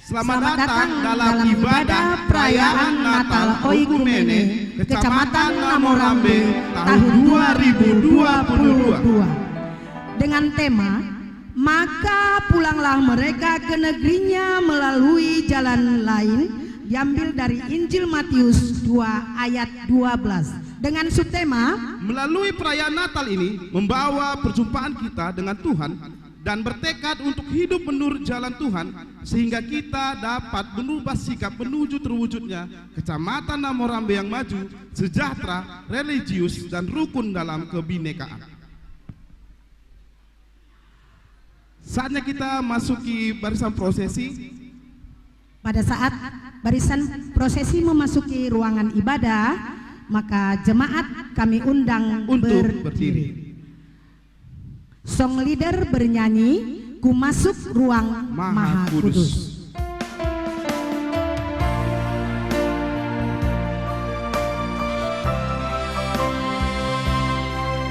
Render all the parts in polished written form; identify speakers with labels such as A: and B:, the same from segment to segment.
A: Selamat datang dalam ibadah perayaan Natal Oikumene, Kecamatan Namorambe, tahun 2022.
B: Dengan tema, maka pulanglah mereka ke negerinya melalui jalan lain, diambil dari Injil Matius 2 ayat 12. Dengan subtema,
A: melalui perayaan Natal ini membawa perjumpaan kita dengan Tuhan dan bertekad untuk hidup menurut jalan Tuhan, sehingga kita dapat berubah sikap menuju terwujudnya Kecamatan Namorambe yang maju, sejahtera, religius, dan rukun dalam kebinekaan. Saatnya kita masuki barisan prosesi.
B: pada saat barisan prosesi memasuki ruangan ibadah, maka jemaat kami undang
A: Untuk berdiri.
B: Song leader bernyanyi Ku Masuk Ruang Maha Kudus.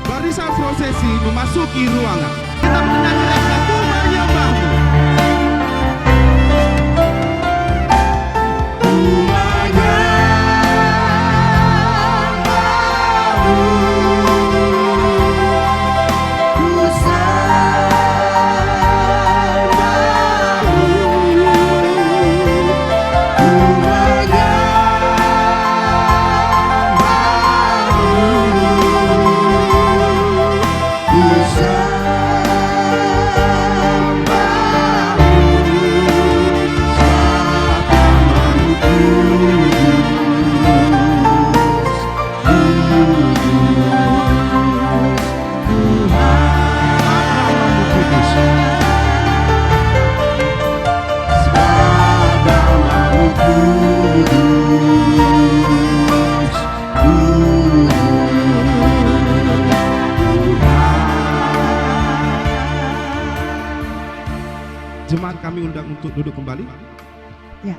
A: Barisan prosesi memasuki ruangan. Kita menyanyi Aku Menyembahmu. Jemaat kami undang untuk duduk kembali.
B: Ya.